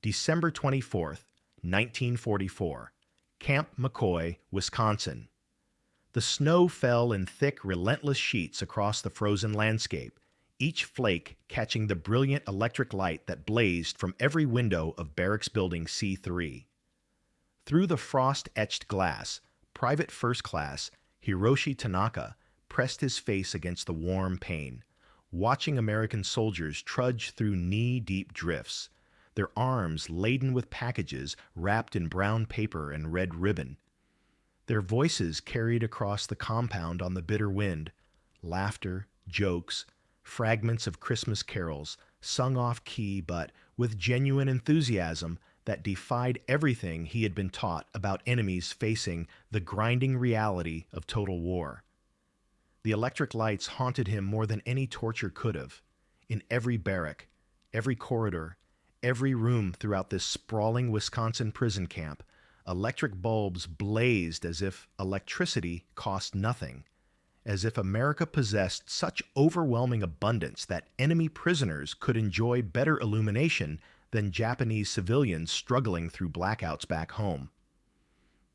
December 24th, 1944, Camp McCoy, Wisconsin. The snow fell in thick, relentless sheets across the frozen landscape, each flake catching the brilliant electric light that blazed from every window of Barracks Building C3. Through the frost-etched glass, Private First Class Hiroshi Tanaka pressed his face against the warm pane, watching American soldiers trudge through knee-deep drifts, their arms laden with packages wrapped in brown paper and red ribbon. Their voices carried across the compound on the bitter wind, laughter, jokes, fragments of Christmas carols, sung off-key but with genuine enthusiasm that defied everything he had been taught about enemies facing the grinding reality of total war. The electric lights haunted him more than any torture could have. In every barrack, every corridor, every room throughout this sprawling Wisconsin prison camp, electric bulbs blazed as if electricity cost nothing, as if America possessed such overwhelming abundance that enemy prisoners could enjoy better illumination than Japanese civilians struggling through blackouts back home.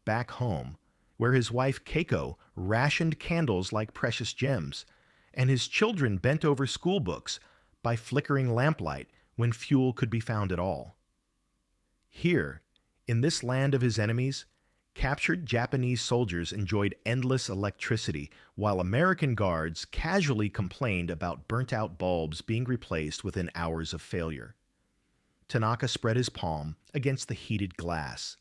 Back home, where his wife Keiko rationed candles like precious gems, and his children bent over school books by flickering lamplight when fuel could be found at all. Here, in this land of his enemies, captured Japanese soldiers enjoyed endless electricity, while American guards casually complained about burnt-out bulbs being replaced within hours of failure. Tanaka spread his palm against the heated glass,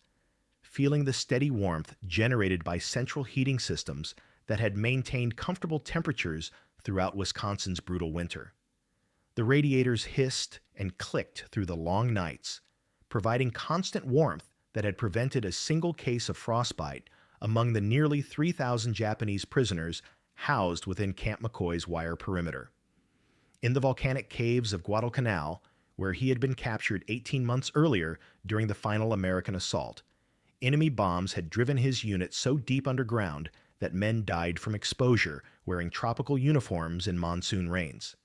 feeling the steady warmth generated by central heating systems that had maintained comfortable temperatures throughout Wisconsin's brutal winter. The radiators hissed and clicked through the long nights, providing constant warmth that had prevented a single case of frostbite among the nearly 3,000 Japanese prisoners housed within Camp McCoy's wire perimeter. In the volcanic caves of Guadalcanal, where he had been captured 18 months earlier during the final American assault, enemy bombs had driven his unit so deep underground that men died from exposure wearing tropical uniforms in monsoon rains.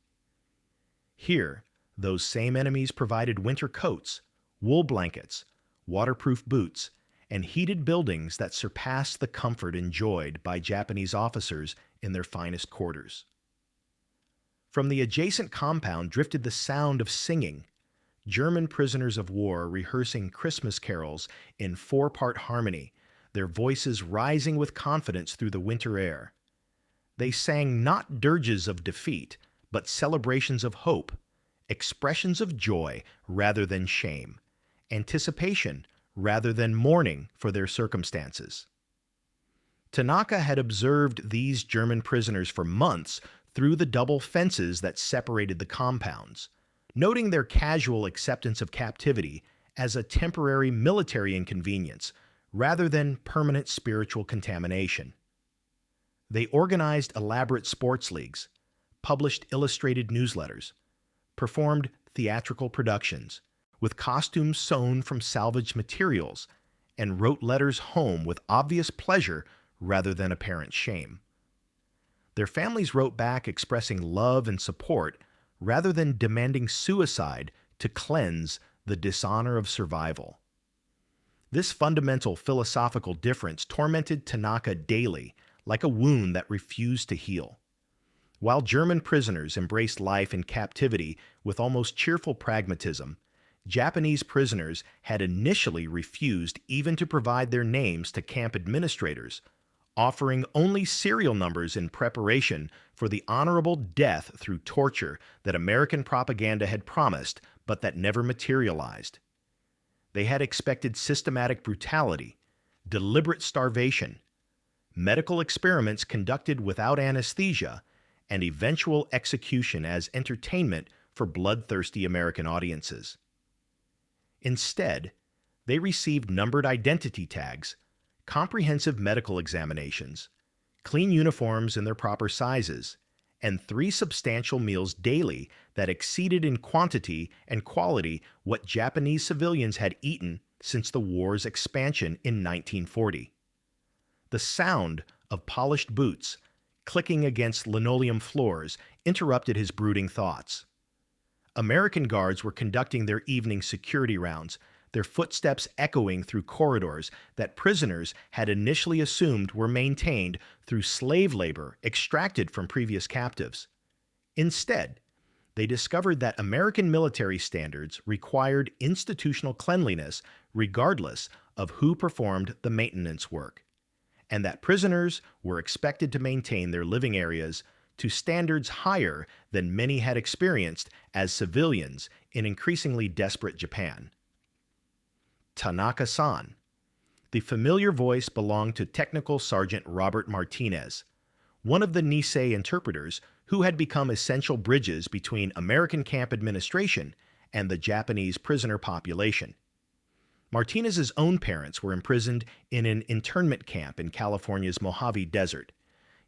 Here, those same enemies provided winter coats, wool blankets, waterproof boots, and heated buildings that surpassed the comfort enjoyed by Japanese officers in their finest quarters. From the adjacent compound drifted the sound of singing, German prisoners of war rehearsing Christmas carols in four-part harmony, their voices rising with confidence through the winter air. They sang not dirges of defeat, but celebrations of hope, expressions of joy rather than shame, anticipation rather than mourning for their circumstances. Tanaka had observed these German prisoners for months through the double fences that separated the compounds, noting their casual acceptance of captivity as a temporary military inconvenience rather than permanent spiritual contamination. They organized elaborate sports leagues, published illustrated newsletters, performed theatrical productions with costumes sewn from salvaged materials, and wrote letters home with obvious pleasure rather than apparent shame. Their families wrote back expressing love and support rather than demanding suicide to cleanse the dishonor of survival. This fundamental philosophical difference tormented Tanaka daily, like a wound that refused to heal. While German prisoners embraced life in captivity with almost cheerful pragmatism, Japanese prisoners had initially refused even to provide their names to camp administrators, offering only serial numbers in preparation for the honorable death through torture that American propaganda had promised but that never materialized. They had expected systematic brutality, deliberate starvation, medical experiments conducted without anesthesia, and eventual execution as entertainment for bloodthirsty American audiences. Instead, they received numbered identity tags, comprehensive medical examinations, clean uniforms in their proper sizes, and 3 substantial meals daily that exceeded in quantity and quality what Japanese civilians had eaten since the war's expansion in 1940. The sound of polished boots clicking against linoleum floors interrupted his brooding thoughts. American guards were conducting their evening security rounds, their footsteps echoing through corridors that prisoners had initially assumed were maintained through slave labor extracted from previous captives. Instead, they discovered that American military standards required institutional cleanliness regardless of who performed the maintenance work, and that prisoners were expected to maintain their living areas to standards higher than many had experienced as civilians in increasingly desperate Japan. Tanaka-san. The familiar voice belonged to Technical Sergeant Robert Martinez, one of the Nisei interpreters who had become essential bridges between American camp administration and the Japanese prisoner population. Martinez's own parents were imprisoned in an internment camp in California's Mojave Desert,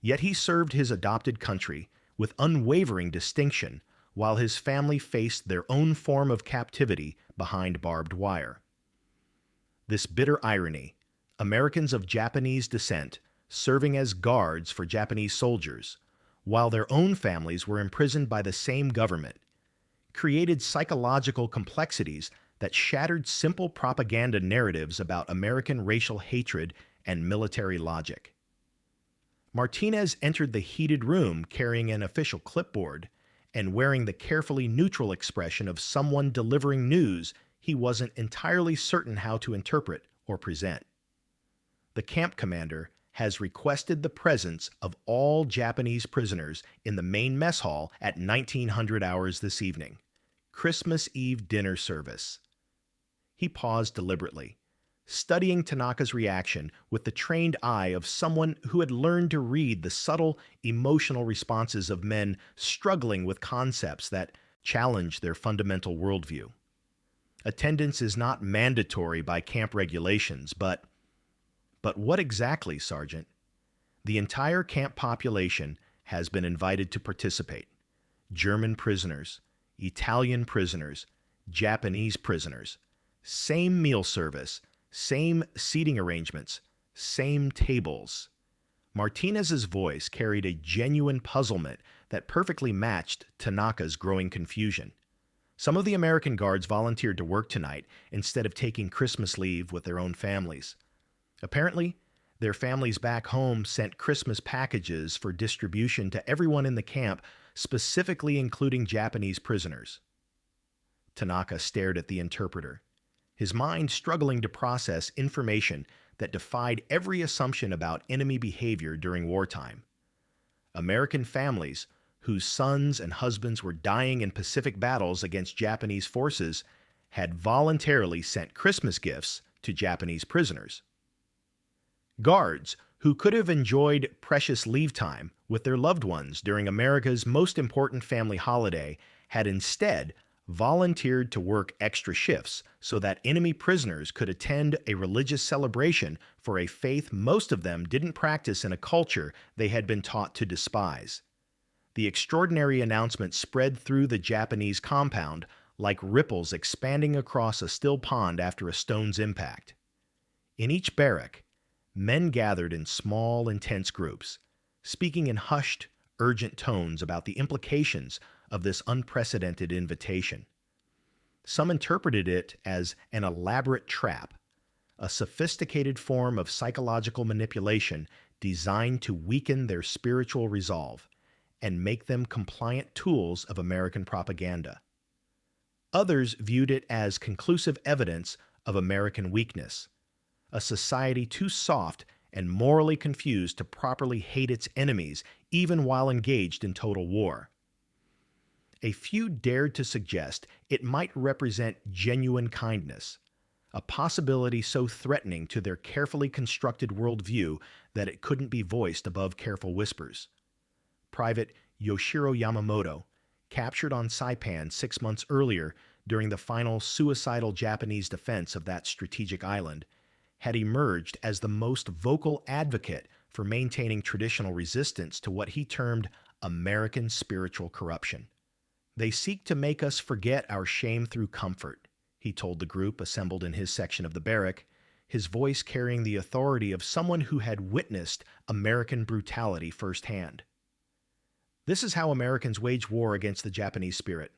yet he served his adopted country with unwavering distinction while his family faced their own form of captivity behind barbed wire. This bitter irony, Americans of Japanese descent serving as guards for Japanese soldiers, while their own families were imprisoned by the same government, created psychological complexities that shattered simple propaganda narratives about American racial hatred and military logic. Martinez entered the heated room carrying an official clipboard and wearing the carefully neutral expression of someone delivering news he wasn't entirely certain how to interpret or present. The camp commander has requested the presence of all Japanese prisoners in the main mess hall at 1900 hours this evening, Christmas Eve dinner service. He paused deliberately, studying Tanaka's reaction with the trained eye of someone who had learned to read the subtle, emotional responses of men struggling with concepts that challenge their fundamental worldview. Attendance is not mandatory by camp regulations, but what exactly, Sergeant? The entire camp population has been invited to participate. German prisoners, Italian prisoners, Japanese prisoners. Same meal service, same seating arrangements, same tables. Martinez's voice carried a genuine puzzlement that perfectly matched Tanaka's growing confusion. Some of the American guards volunteered to work tonight instead of taking Christmas leave with their own families. Apparently, their families back home sent Christmas packages for distribution to everyone in the camp, specifically including Japanese prisoners. Tanaka stared at the interpreter, his mind struggling to process information that defied every assumption about enemy behavior during wartime. American families, whose sons and husbands were dying in Pacific battles against Japanese forces, had voluntarily sent Christmas gifts to Japanese prisoners. Guards, who could have enjoyed precious leave time with their loved ones during America's most important family holiday, had instead volunteered to work extra shifts so that enemy prisoners could attend a religious celebration for a faith most of them didn't practice in a culture they had been taught to despise. The extraordinary announcement spread through the Japanese compound like ripples expanding across a still pond after a stone's impact. In each barrack, men gathered in small, intense groups, speaking in hushed, urgent tones about the implications of this unprecedented invitation. Some interpreted it as an elaborate trap, a sophisticated form of psychological manipulation designed to weaken their spiritual resolve and make them compliant tools of American propaganda. Others viewed it as conclusive evidence of American weakness, a society too soft and morally confused to properly hate its enemies even while engaged in total war. A few dared to suggest it might represent genuine kindness, a possibility so threatening to their carefully constructed worldview that it couldn't be voiced above careful whispers. Private Yoshiro Yamamoto, captured on Saipan 6 months earlier during the final suicidal Japanese defense of that strategic island, had emerged as the most vocal advocate for maintaining traditional resistance to what he termed American spiritual corruption. "They seek to make us forget our shame through comfort," he told the group assembled in his section of the barrack, his voice carrying the authority of someone who had witnessed American brutality firsthand. "This is how Americans wage war against the Japanese spirit,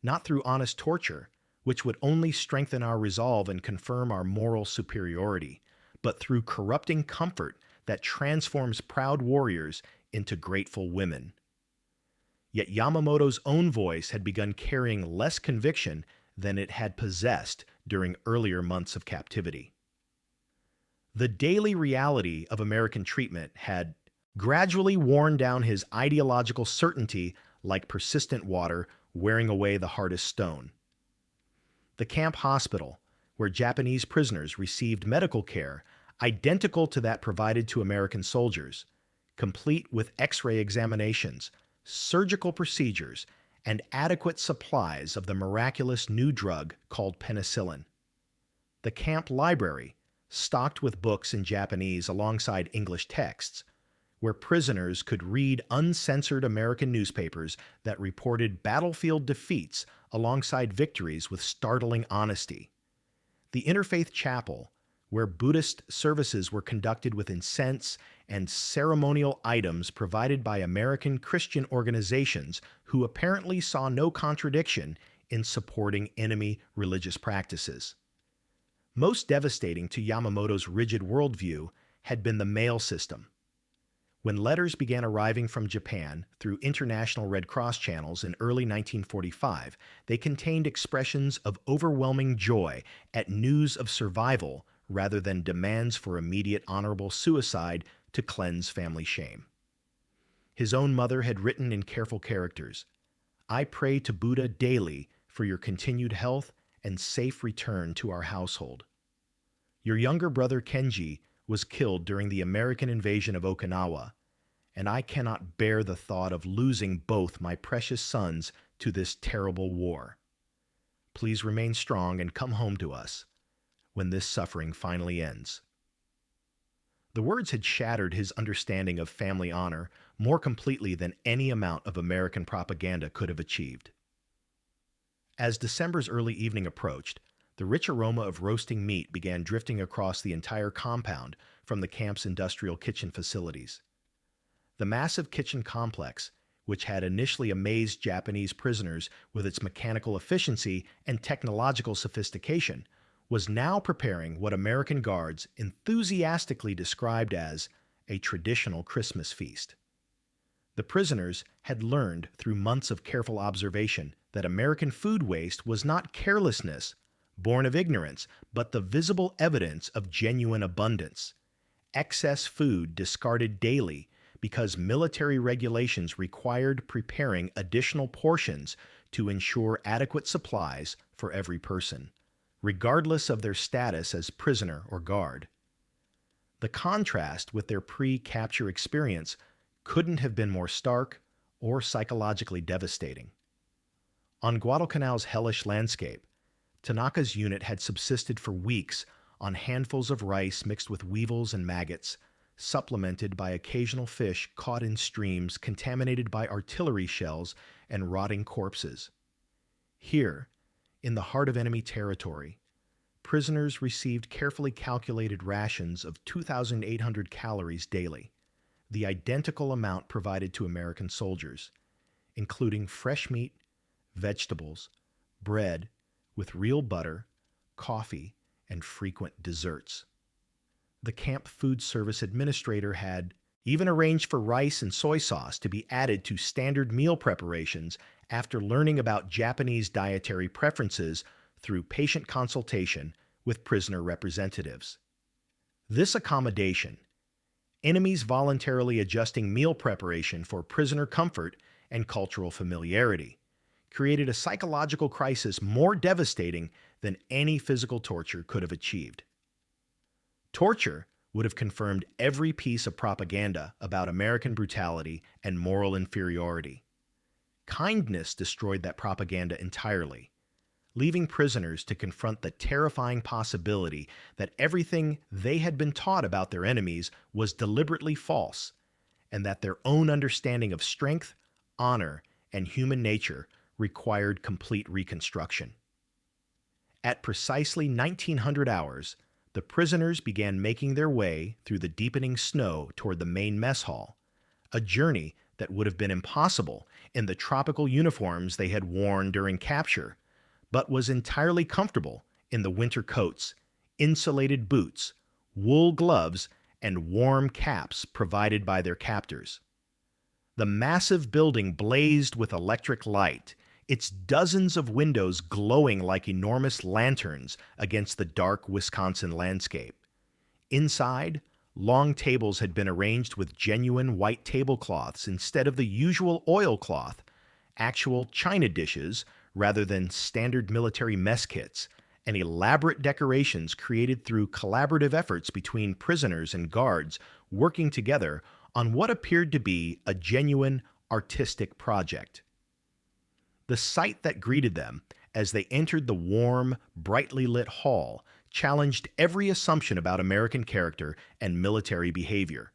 not through honest torture, which would only strengthen our resolve and confirm our moral superiority, but through corrupting comfort that transforms proud warriors into grateful women. Yet Yamamoto's own voice had begun carrying less conviction than it had possessed during earlier months of captivity. The daily reality of American treatment had gradually worn down his ideological certainty like persistent water wearing away the hardest stone. The camp hospital, where Japanese prisoners received medical care identical to that provided to American soldiers, complete with X-ray examinations, surgical procedures, and adequate supplies of the miraculous new drug called penicillin. The camp library, stocked with books in Japanese alongside English texts, where prisoners could read uncensored American newspapers that reported battlefield defeats alongside victories with startling honesty. The Interfaith Chapel, where Buddhist services were conducted with incense and ceremonial items provided by American Christian organizations who apparently saw no contradiction in supporting enemy religious practices. Most devastating to Yamamoto's rigid worldview had been the mail system. When letters began arriving from Japan through international Red Cross channels in early 1945, they contained expressions of overwhelming joy at news of survival rather than demands for immediate honorable suicide to cleanse family shame. His own mother had written in careful characters, "I pray to Buddha daily for your continued health and safe return to our household. Your younger brother Kenji was killed during the American invasion of Okinawa, and I cannot bear the thought of losing both my precious sons to this terrible war. Please remain strong and come home to us when this suffering finally ends." The words had shattered his understanding of family honor more completely than any amount of American propaganda could have achieved. As December's early evening approached, the rich aroma of roasting meat began drifting across the entire compound from the camp's industrial kitchen facilities. The massive kitchen complex, which had initially amazed Japanese prisoners with its mechanical efficiency and technological sophistication, was now preparing what American guards enthusiastically described as a traditional Christmas feast. The prisoners had learned through months of careful observation that American food waste was not carelessness, born of ignorance, but the visible evidence of genuine abundance. Excess food discarded daily because military regulations required preparing additional portions to ensure adequate supplies for every person, regardless of their status as prisoner or guard. The contrast with their pre-capture experience couldn't have been more stark or psychologically devastating. On Guadalcanal's hellish landscape, Tanaka's unit had subsisted for weeks on handfuls of rice mixed with weevils and maggots, supplemented by occasional fish caught in streams contaminated by artillery shells and rotting corpses. Here, in the heart of enemy territory, prisoners received carefully calculated rations of 2,800 calories daily, the identical amount provided to American soldiers, including fresh meat, vegetables, bread with real butter, coffee, and frequent desserts. The camp food service administrator had even arranged for rice and soy sauce to be added to standard meal preparations after learning about Japanese dietary preferences through patient consultation with prisoner representatives. This accommodation, enemies voluntarily adjusting meal preparation for prisoner comfort and cultural familiarity, created a psychological crisis more devastating than any physical torture could have achieved. Torture would have confirmed every piece of propaganda about American brutality and moral inferiority. Kindness destroyed that propaganda entirely, leaving prisoners to confront the terrifying possibility that everything they had been taught about their enemies was deliberately false, and that their own understanding of strength, honor, and human nature required complete reconstruction. At precisely 1900 hours, the prisoners began making their way through the deepening snow toward the main mess hall, a journey that would have been impossible in the tropical uniforms they had worn during capture, but was entirely comfortable in the winter coats, insulated boots, wool gloves, and warm caps provided by their captors. The massive building blazed with electric light, its dozens of windows glowing like enormous lanterns against the dark Wisconsin landscape. Inside, long tables had been arranged with genuine white tablecloths instead of the usual oilcloth, actual china dishes rather than standard military mess kits, and elaborate decorations created through collaborative efforts between prisoners and guards working together on what appeared to be a genuine artistic project. The sight that greeted them as they entered the warm, brightly lit hall challenged every assumption about American character and military behavior.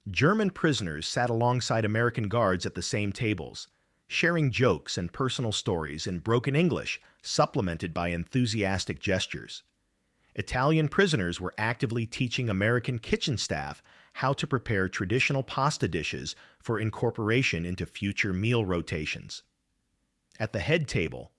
German prisoners sat alongside American guards at the same tables, sharing jokes and personal stories in broken English, supplemented by enthusiastic gestures. Italian prisoners were actively teaching American kitchen staff how to prepare traditional pasta dishes for incorporation into future meal rotations. At the head table,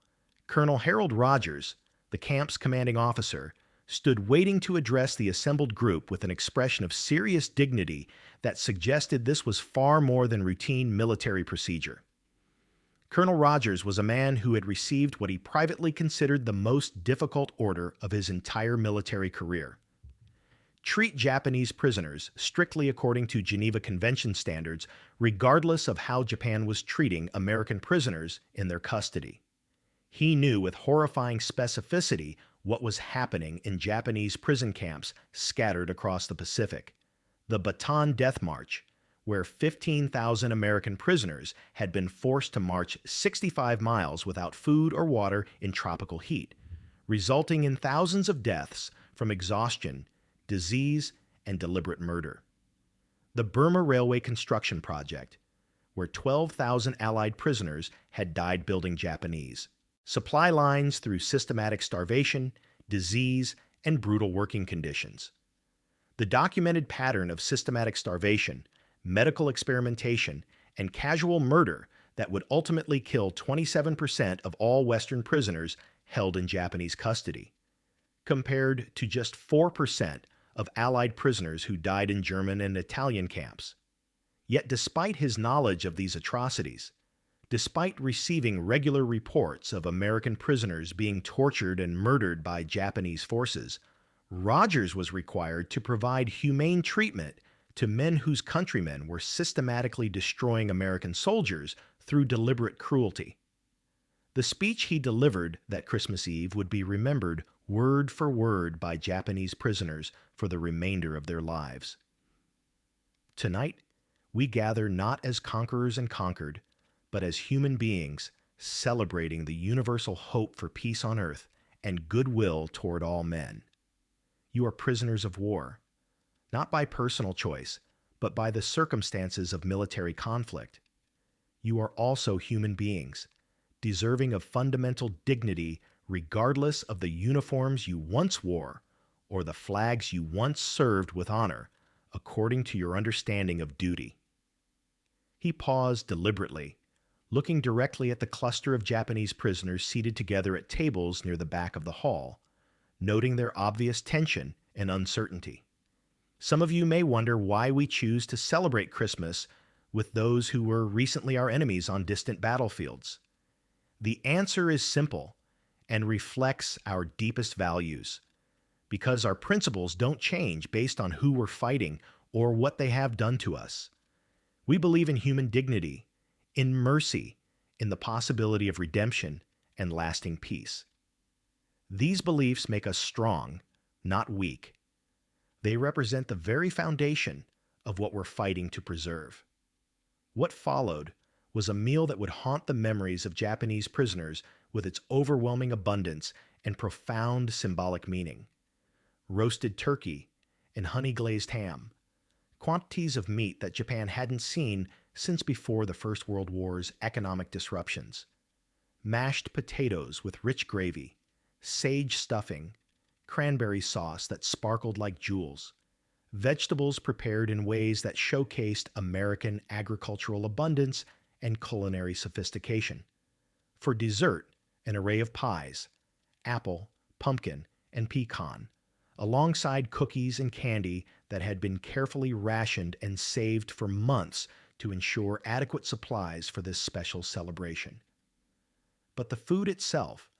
Colonel Harold Rogers, the camp's commanding officer, stood waiting to address the assembled group with an expression of serious dignity that suggested this was far more than routine military procedure. Colonel Rogers was a man who had received what he privately considered the most difficult order of his entire military career. Treat Japanese prisoners strictly according to Geneva Convention standards, regardless of how Japan was treating American prisoners in their custody. He knew with horrifying specificity what was happening in Japanese prison camps scattered across the Pacific. The Bataan Death March, where 15,000 American prisoners had been forced to march 65 miles without food or water in tropical heat, resulting in thousands of deaths from exhaustion, disease, and deliberate murder. The Burma Railway Construction Project, where 12,000 Allied prisoners had died building Japanese. Supply lines through systematic starvation, disease, and brutal working conditions. The documented pattern of systematic starvation, medical experimentation, and casual murder that would ultimately kill 27% of all Western prisoners held in Japanese custody, compared to just 4% of Allied prisoners who died in German and Italian camps. Yet despite his knowledge of these atrocities, despite receiving regular reports of American prisoners being tortured and murdered by Japanese forces, Rogers was required to provide humane treatment to men whose countrymen were systematically destroying American soldiers through deliberate cruelty. The speech he delivered that Christmas Eve would be remembered word for word by Japanese prisoners for the remainder of their lives. Tonight, we gather not as conquerors and conquered, but as human beings celebrating the universal hope for peace on earth and goodwill toward all men. You are prisoners of war, not by personal choice, but by the circumstances of military conflict. You are also human beings, deserving of fundamental dignity regardless of the uniforms you once wore or the flags you once served with honor, according to your understanding of duty. He paused deliberately, looking directly at the cluster of Japanese prisoners seated together at tables near the back of the hall, noting their obvious tension and uncertainty. Some of you may wonder why we choose to celebrate Christmas with those who were recently our enemies on distant battlefields. The answer is simple and reflects our deepest values, because our principles don't change based on who we're fighting or what they have done to us. We believe in human dignity, in mercy, in the possibility of redemption and lasting peace. These beliefs make us strong, not weak. They represent the very foundation of what we're fighting to preserve. What followed was a meal that would haunt the memories of Japanese prisoners with its overwhelming abundance and profound symbolic meaning. Roasted turkey and honey-glazed ham, quantities of meat that Japan hadn't seen since before the First World War's economic disruptions. Mashed potatoes with rich gravy, sage stuffing, cranberry sauce that sparkled like jewels, vegetables prepared in ways that showcased American agricultural abundance and culinary sophistication. For dessert, an array of pies, apple, pumpkin, and pecan, alongside cookies and candy that had been carefully rationed and saved for months to ensure adequate supplies for this special celebration. But the food itself,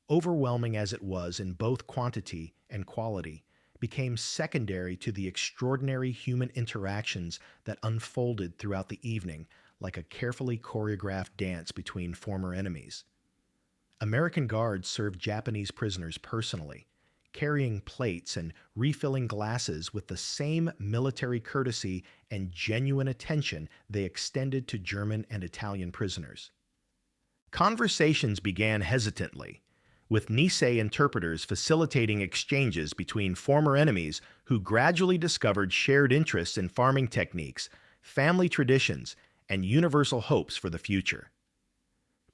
overwhelming as it was in both quantity and quality, became secondary to the extraordinary human interactions that unfolded throughout the evening like a carefully choreographed dance between former enemies. American guards served Japanese prisoners personally, carrying plates and refilling glasses with the same military courtesy and genuine attention they extended to German and Italian prisoners. Conversations began hesitantly, with Nisei interpreters facilitating exchanges between former enemies who gradually discovered shared interests in farming techniques, family traditions, and universal hopes for the future.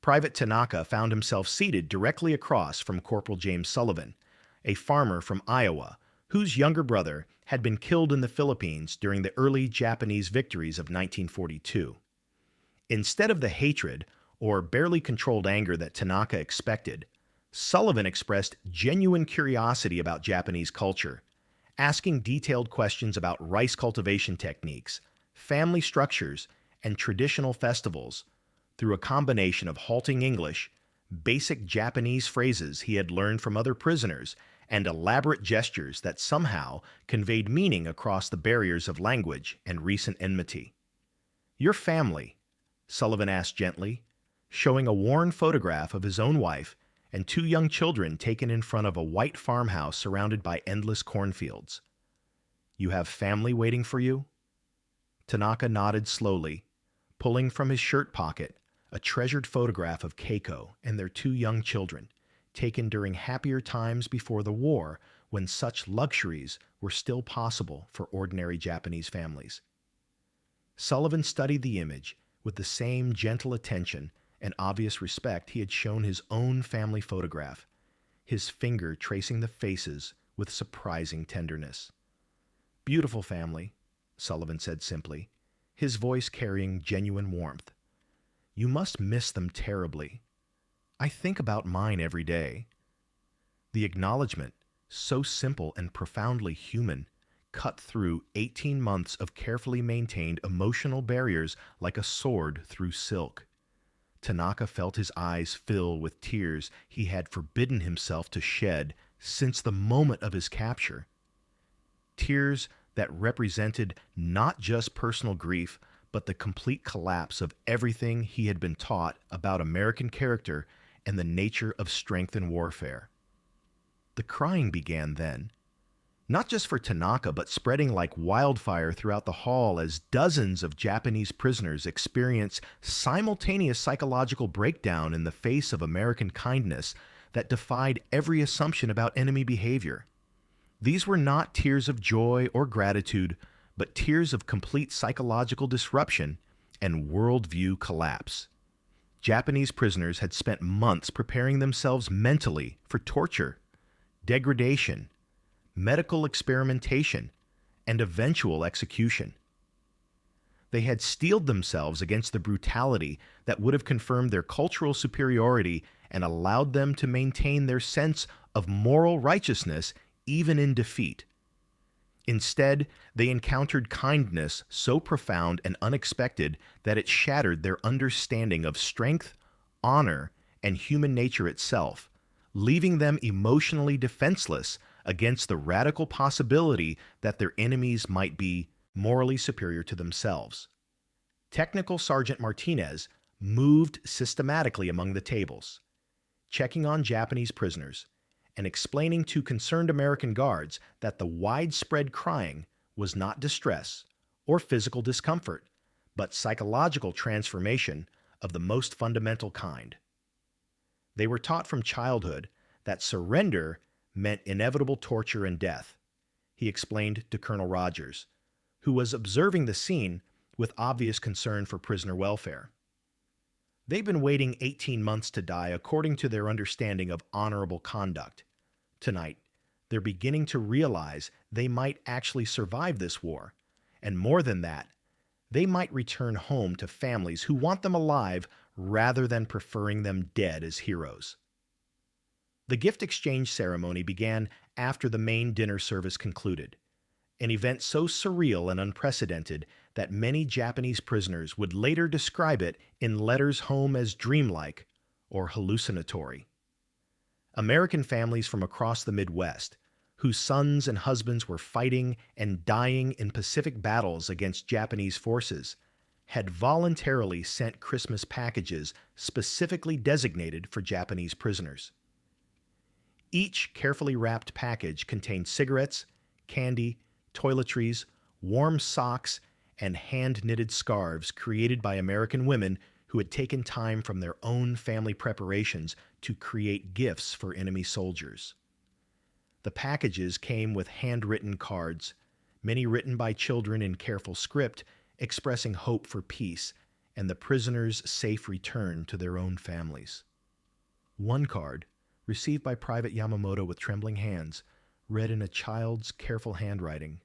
Private Tanaka found himself seated directly across from Corporal James Sullivan, a farmer from Iowa, whose younger brother had been killed in the Philippines during the early Japanese victories of 1942. Instead of the hatred or barely controlled anger that Tanaka expected, Sullivan expressed genuine curiosity about Japanese culture, asking detailed questions about rice cultivation techniques, family structures, and traditional festivals through a combination of halting English, basic Japanese phrases he had learned from other prisoners, and elaborate gestures that somehow conveyed meaning across the barriers of language and recent enmity. "Your family?" Sullivan asked gently, showing a worn photograph of his own wife and two young children taken in front of a white farmhouse surrounded by endless cornfields. "You have family waiting for you?" Tanaka nodded slowly, pulling from his shirt pocket a treasured photograph of Keiko and their two young children, taken during happier times before the war when such luxuries were still possible for ordinary Japanese families. Sullivan studied the image with the same gentle attention and obvious respect he had shown his own family photograph, his finger tracing the faces with surprising tenderness. "Beautiful family," Sullivan said simply, his voice carrying genuine warmth. "You must miss them terribly. I think about mine every day." The acknowledgement, so simple and profoundly human, cut through 18 months of carefully maintained emotional barriers like a sword through silk. Tanaka felt his eyes fill with tears he had forbidden himself to shed since the moment of his capture. Tears that represented not just personal grief, but the complete collapse of everything he had been taught about American character and the nature of strength in warfare. The crying began then, not just for Tanaka, but spreading like wildfire throughout the hall as dozens of Japanese prisoners experienced simultaneous psychological breakdown in the face of American kindness that defied every assumption about enemy behavior. These were not tears of joy or gratitude, but tears of complete psychological disruption and worldview collapse. Japanese prisoners had spent months preparing themselves mentally for torture, degradation, medical experimentation, and eventual execution. They had steeled themselves against the brutality that would have confirmed their cultural superiority and allowed them to maintain their sense of moral righteousness even in defeat. Instead, they encountered kindness so profound and unexpected that it shattered their understanding of strength, honor, and human nature itself, leaving them emotionally defenseless against the radical possibility that their enemies might be morally superior to themselves. Technical Sergeant Martinez moved systematically among the tables, checking on Japanese prisoners and explaining to concerned American guards that the widespread crying was not distress or physical discomfort, but psychological transformation of the most fundamental kind. They were taught from childhood that surrender meant inevitable torture and death, he explained to Colonel Rogers, who was observing the scene with obvious concern for prisoner welfare. They've been waiting 18 months to die according to their understanding of honorable conduct. Tonight, they're beginning to realize they might actually survive this war, and more than that, they might return home to families who want them alive rather than preferring them dead as heroes. The gift exchange ceremony began after the main dinner service concluded, an event so surreal and unprecedented that many Japanese prisoners would later describe it in letters home as dreamlike or hallucinatory. American families from across the Midwest, whose sons and husbands were fighting and dying in Pacific battles against Japanese forces, had voluntarily sent Christmas packages specifically designated for Japanese prisoners. Each carefully wrapped package contained cigarettes, candy, toiletries, warm socks, and hand-knitted scarves created by American women who had taken time from their own family preparations to create gifts for enemy soldiers. The packages came with handwritten cards, many written by children in careful script, expressing hope for peace and the prisoners' safe return to their own families. One card, received by Private Yamamoto with trembling hands, read in a child's careful handwriting,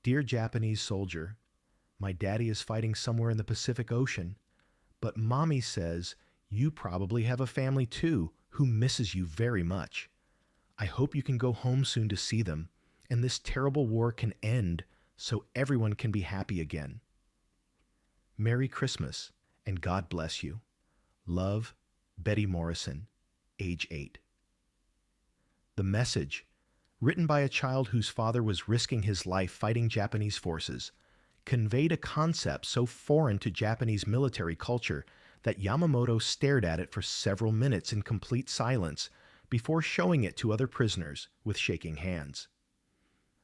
"Dear Japanese soldier, my daddy is fighting somewhere in the Pacific Ocean, but Mommy says you probably have a family too who misses you very much. I hope you can go home soon to see them, and this terrible war can end so everyone can be happy again. Merry Christmas, and God bless you. Love, Betty Morrison, age 8." The message, written by a child whose father was risking his life fighting Japanese forces, conveyed a concept so foreign to Japanese military culture that Yamamoto stared at it for several minutes in complete silence before showing it to other prisoners with shaking hands.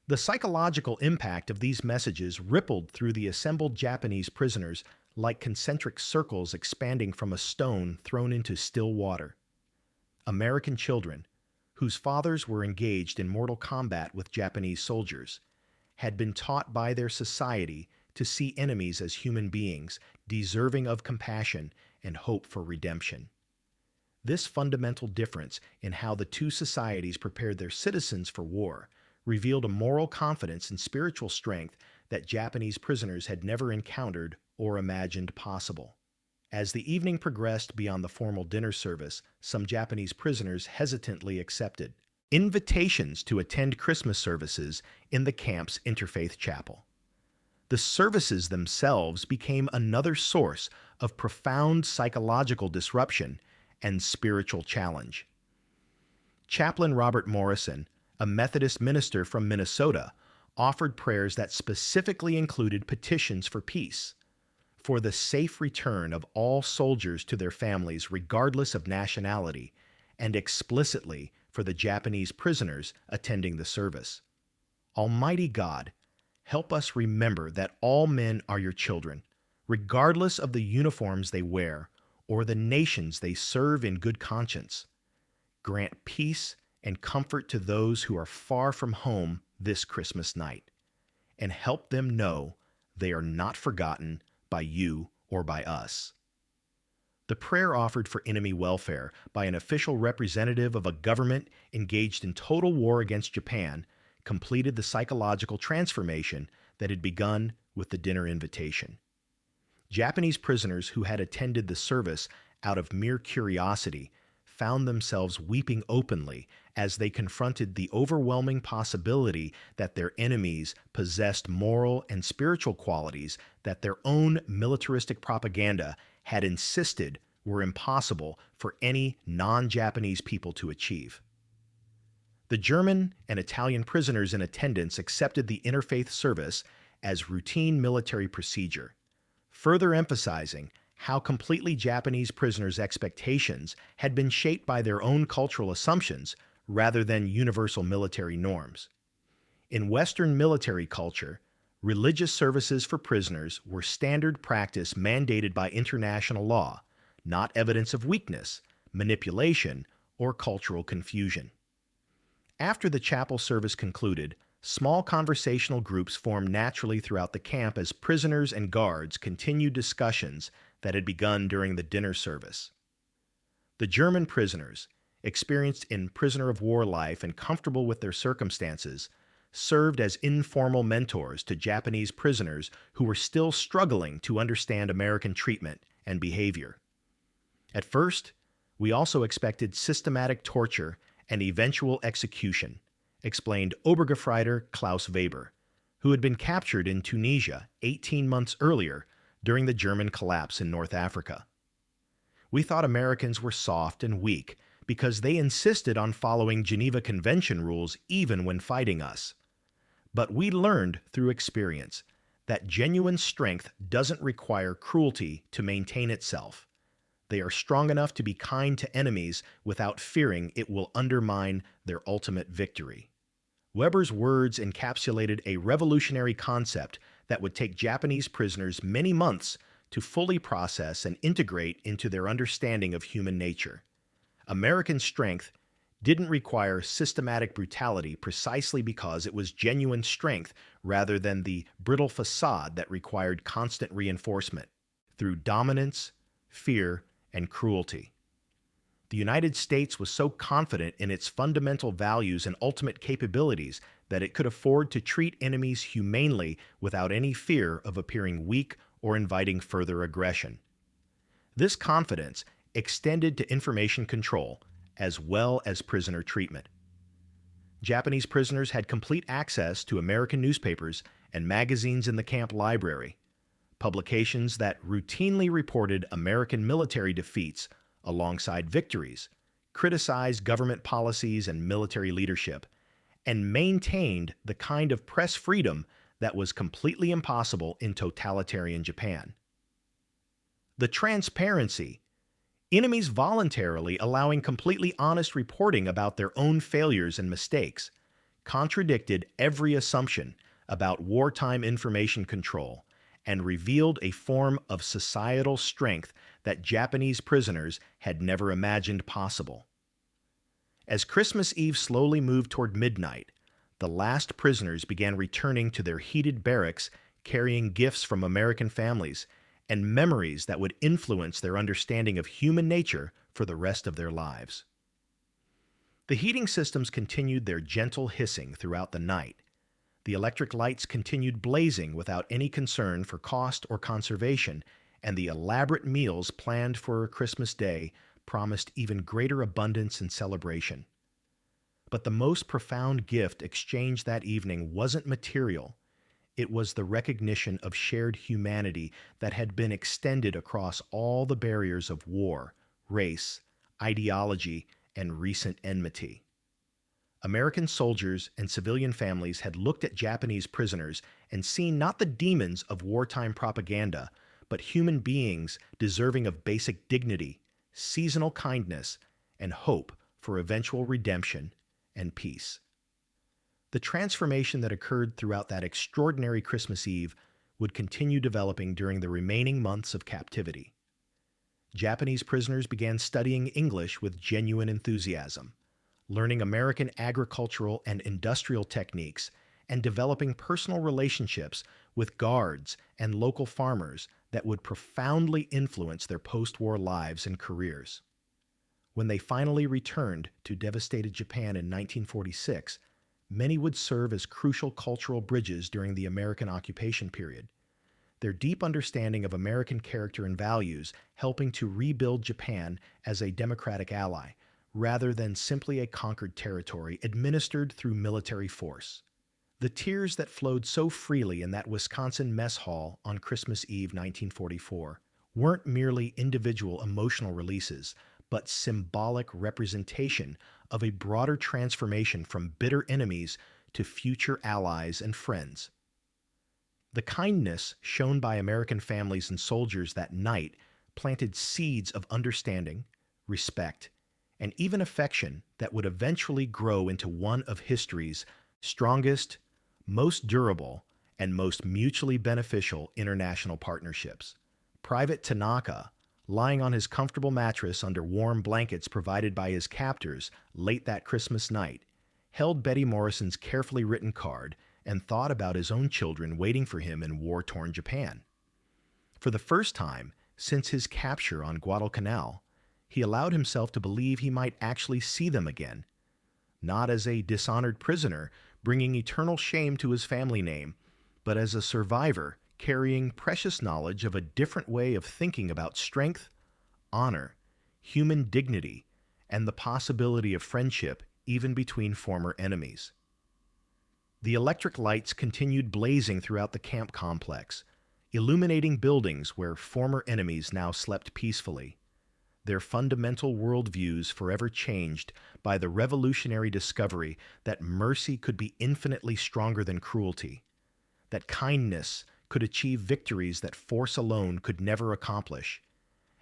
The psychological impact of these messages rippled through the assembled Japanese prisoners like concentric circles expanding from a stone thrown into still water. American children, whose fathers were engaged in mortal combat with Japanese soldiers, had been taught by their society to see enemies as human beings, deserving of compassion and hope for redemption. This fundamental difference in how the two societies prepared their citizens for war revealed a moral confidence and spiritual strength that Japanese prisoners had never encountered or imagined possible. As the evening progressed beyond the formal dinner service, some Japanese prisoners hesitantly accepted invitations to attend Christmas services in the camp's interfaith chapel. The services themselves became another source of profound psychological disruption and spiritual challenge. Chaplain Robert Morrison, a Methodist minister from Minnesota, offered prayers that specifically included petitions for peace, for the safe return of all soldiers to their families regardless of nationality, and explicitly for the Japanese prisoners attending the service. Almighty God, help us remember that all men are your children, regardless of the uniforms they wear or the nations they serve in good conscience. Grant peace and comfort to those who are far from home this Christmas night, and help them know they are not forgotten by you or by us. The prayer offered for enemy welfare by an official representative of a government engaged in total war against Japan completed the psychological transformation that had begun with the dinner invitation. Japanese prisoners who had attended the service out of mere curiosity found themselves weeping openly as they confronted the overwhelming possibility that their enemies possessed moral and spiritual qualities that their own militaristic propaganda had insisted were impossible for any non-Japanese people to achieve. The German and Italian prisoners in attendance accepted the interfaith service as routine military procedure, further emphasizing how completely Japanese prisoners' expectations had been shaped by their own cultural assumptions rather than universal military norms. In Western military culture, religious services for prisoners were standard practice mandated by international law, not evidence of weakness, manipulation, or cultural confusion. After the chapel service concluded, small conversational groups formed naturally throughout the camp as prisoners and guards continued discussions that had begun during the dinner service. The German prisoners, experienced in prisoner of war life and comfortable with their circumstances, served as informal mentors to Japanese prisoners who were still struggling to understand American treatment and behavior. At first, We also expected systematic torture and eventual execution, explained Obergefreiter Klaus Weber, who had been captured in Tunisia 18 months earlier during the German collapse in North Africa. We thought Americans were soft and weak because they insisted on following Geneva Convention rules even when fighting us. But we learned through experience that genuine strength doesn't require cruelty to maintain itself. They are strong enough to be kind to enemies without fearing it will undermine their ultimate victory. Weber's words encapsulated a revolutionary concept that would take Japanese prisoners many months to fully process and integrate into their understanding of human nature. American strength didn't require systematic brutality precisely because it was genuine strength rather than the brittle facade that required constant reinforcement through dominance, fear, and cruelty. The United States was so confident in its fundamental values and ultimate capabilities that it could afford to treat enemies humanely without any fear of appearing weak or inviting further aggression. This confidence extended to information control as well as prisoner treatment. Japanese prisoners had complete access to American newspapers and magazines in the camp library, publications that routinely reported American military defeats alongside victories, criticized government policies and military leadership, and maintained the kind of press freedom that was completely impossible in totalitarian Japan. The transparency, enemies voluntarily allowing completely honest reporting about their own failures and mistakes, contradicted every assumption about wartime information control and revealed a form of societal strength that Japanese prisoners had never imagined possible. As Christmas Eve slowly moved toward midnight, the last prisoners began returning to their heated barracks carrying gifts from American families and memories that would influence their understanding of human nature for the rest of their lives. The heating systems continued their gentle hissing throughout the night. The electric lights continued blazing without any concern for cost or conservation, and the elaborate meals planned for Christmas Day promised even greater abundance and celebration. But the most profound gift exchanged that evening wasn't material. It was the recognition of shared humanity that had been extended across all the barriers of war, race, ideology, and recent enmity. American soldiers and civilian families had looked at Japanese prisoners and seen not the demons of wartime propaganda, but human beings deserving of basic dignity, seasonal kindness, and hope for eventual redemption and peace. The transformation that occurred throughout that extraordinary Christmas Eve would continue developing during the remaining months of captivity. Japanese prisoners began studying English with genuine enthusiasm, learning American agricultural and industrial techniques, and developing personal relationships with guards and local farmers that would profoundly influence their post-war lives and careers. When they finally returned to devastated Japan in 1946, many would serve as crucial cultural bridges during the American occupation period. Their deep understanding of American character and values helping to rebuild Japan as a democratic ally, rather than simply a conquered territory administered through military force. The tears that flowed so freely in that Wisconsin mess hall on Christmas Eve 1944 weren't merely individual emotional releases, but symbolic representation of a broader transformation from bitter enemies to future allies and friends. The kindness shown by American families and soldiers that night planted seeds of understanding, respect, and even affection that would eventually grow into one of history's strongest, most durable, and most mutually beneficial international partnerships. Private Tanaka, lying on his comfortable mattress under warm blankets provided by his captors late that Christmas night, held Betty Morrison's carefully written card and thought about his own children waiting for him in war-torn Japan. For the first time since his capture on Guadalcanal, he allowed himself to believe he might actually see them again, not as a dishonored prisoner bringing eternal shame to his family name, but as a survivor carrying precious knowledge of a different way of thinking about strength, honor, human dignity, and the possibility of friendship even between former enemies. The electric lights continued blazing throughout the camp complex, illuminating buildings where former enemies now slept peacefully, their fundamental worldviews forever changed by the revolutionary discovery that mercy could be infinitely stronger than cruelty, that kindness could achieve victories that force alone could never accomplish,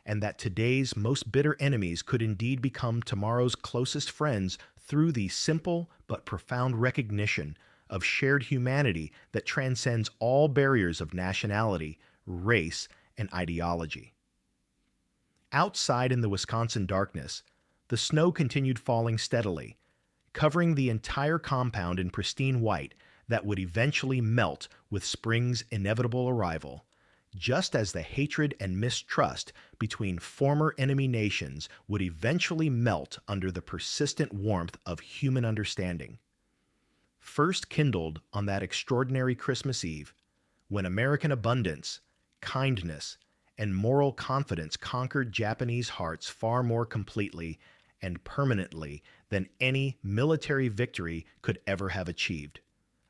and that today's most bitter enemies could indeed become tomorrow's closest friends through the simple but profound recognition of shared humanity that transcends all barriers of nationality, race, and ideology. Outside in the Wisconsin darkness, the snow continued falling steadily, covering the entire compound in pristine white that would eventually melt with spring's inevitable arrival, just as the hatred and mistrust between former enemy nations would eventually melt under the persistent warmth of human understanding. First kindled on that extraordinary Christmas Eve, when American abundance, kindness, and moral confidence conquered Japanese hearts far more completely and permanently than any military victory could ever have achieved.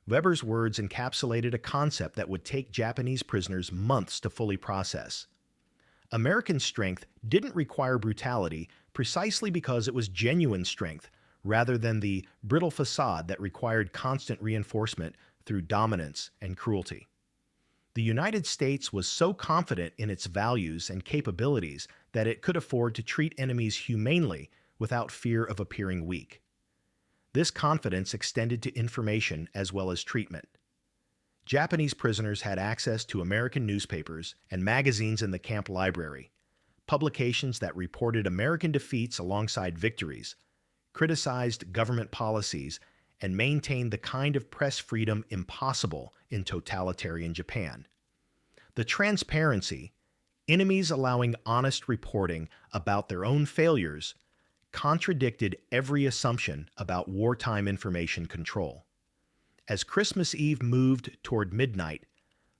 Weber's words encapsulated a concept that would take Japanese prisoners months to fully process. American strength didn't require brutality precisely because it was genuine strength, rather than the brittle facade that required constant reinforcement through dominance and cruelty. The United States was so confident in its values and capabilities that it could afford to treat enemies humanely without fear of appearing weak. This confidence extended to information as well as treatment. Japanese prisoners had access to American newspapers and magazines in the camp library, publications that reported American defeats alongside victories, criticized government policies, and maintained the kind of press freedom impossible in totalitarian Japan. The transparency, enemies allowing honest reporting about their own failures, contradicted every assumption about wartime information control. As Christmas Eve moved toward midnight,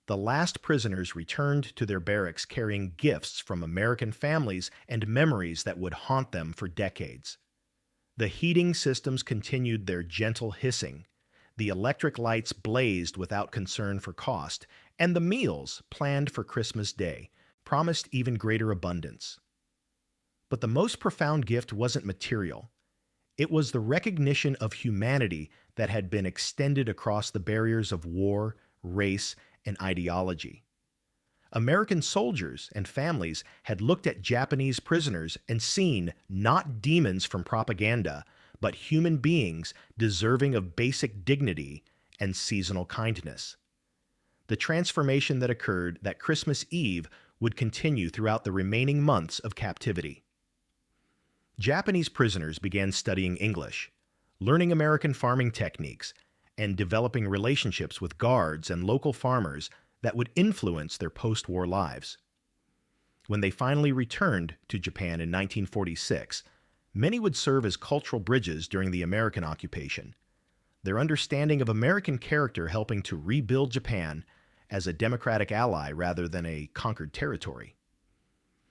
the last prisoners returned to their barracks carrying gifts from American families and memories that would haunt them for decades. The heating systems continued their gentle hissing, the electric lights blazed without concern for cost, and the meals, planned for Christmas Day, promised even greater abundance. But the most profound gift wasn't material. It was the recognition of humanity that had been extended across the barriers of war, race, and ideology. American soldiers and families had looked at Japanese prisoners and seen not demons from propaganda, but human beings deserving of basic dignity and seasonal kindness. The transformation that occurred that Christmas Eve would continue throughout the remaining months of captivity. Japanese prisoners began studying English, learning American farming techniques, and developing relationships with guards and local farmers that would influence their post-war lives. When they finally returned to Japan in 1946, many would serve as cultural bridges during the American occupation, their understanding of American character helping to rebuild Japan as a democratic ally rather than a conquered territory.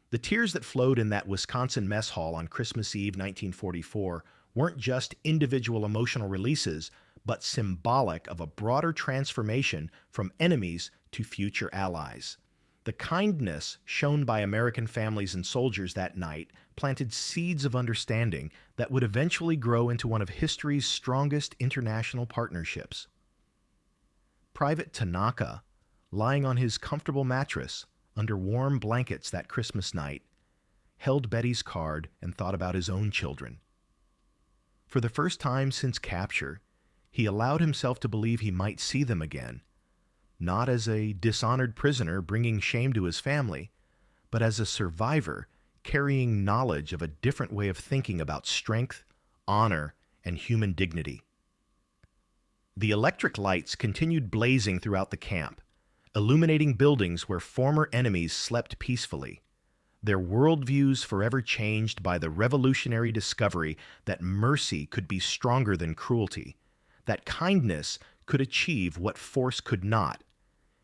The tears that flowed in that Wisconsin mess hall on Christmas Eve 1944 weren't just individual emotional releases, but symbolic of a broader transformation from enemies to future allies. The kindness shown by American families and soldiers that night planted seeds of understanding that would eventually grow into one of history's strongest international partnerships. Private Tanaka, lying on his comfortable mattress under warm blankets that Christmas night, held Betty's card and thought about his own children. For the first time since capture, he allowed himself to believe he might see them again, not as a dishonored prisoner bringing shame to his family, but as a survivor carrying knowledge of a different way of thinking about strength, honor, and human dignity. The electric lights continued blazing throughout the camp, illuminating buildings where former enemies slept peacefully, their worldviews forever changed by the revolutionary discovery that mercy could be stronger than cruelty, that kindness could achieve what force could not,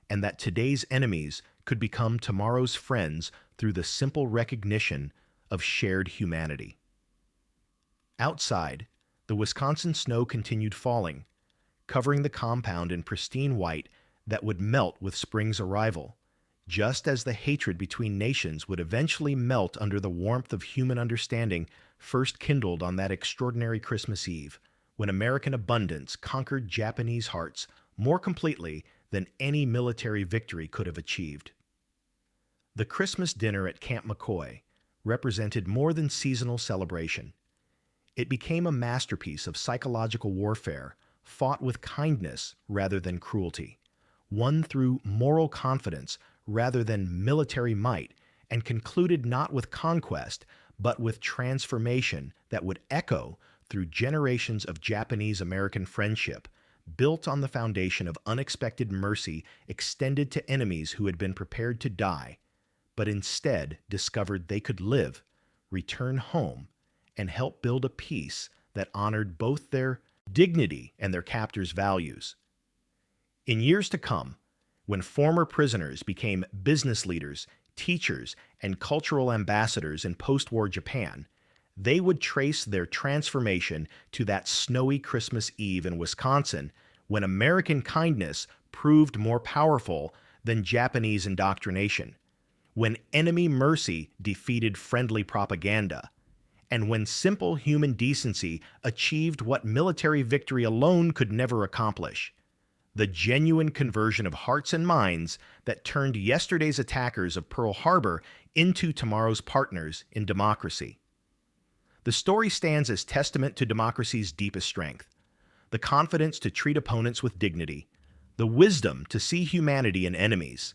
and that today's enemies could become tomorrow's friends through the simple recognition of shared humanity. Outside, the Wisconsin snow continued falling, covering the compound in pristine white that would melt with spring's arrival, just as the hatred between nations would eventually melt under the warmth of human understanding first kindled on that extraordinary Christmas Eve, when American abundance conquered Japanese hearts more completely than any military victory could have achieved. The Christmas dinner at Camp McCoy represented more than seasonal celebration. It became a masterpiece of psychological warfare fought with kindness rather than cruelty, won through moral confidence rather than military might, and concluded not with conquest, but with transformation that would echo through generations of Japanese-American friendship, built on the foundation of unexpected mercy extended to enemies who had been prepared to die, but instead discovered they could live, return home, and help build a peace that honored both their dignity and their captors' values. In years to come, when former prisoners became business leaders, teachers, and cultural ambassadors in post-war Japan, they would trace their transformation to that snowy Christmas Eve in Wisconsin, when American kindness proved more powerful than Japanese indoctrination, when enemy mercy defeated friendly propaganda, and when simple human decency achieved what military victory alone could never accomplish: the genuine conversion of hearts and minds that turned yesterday's attackers of Pearl Harbor into tomorrow's partners in democracy. The story stands as testament to democracy's deepest strength: the confidence to treat opponents with dignity, the wisdom to see humanity in enemies,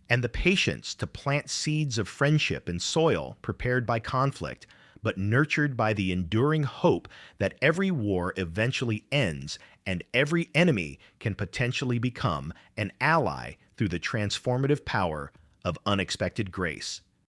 and the patience to plant seeds of friendship in soil prepared by conflict, but nurtured by the enduring hope that every war eventually ends and every enemy can potentially become an ally through the transformative power of unexpected grace.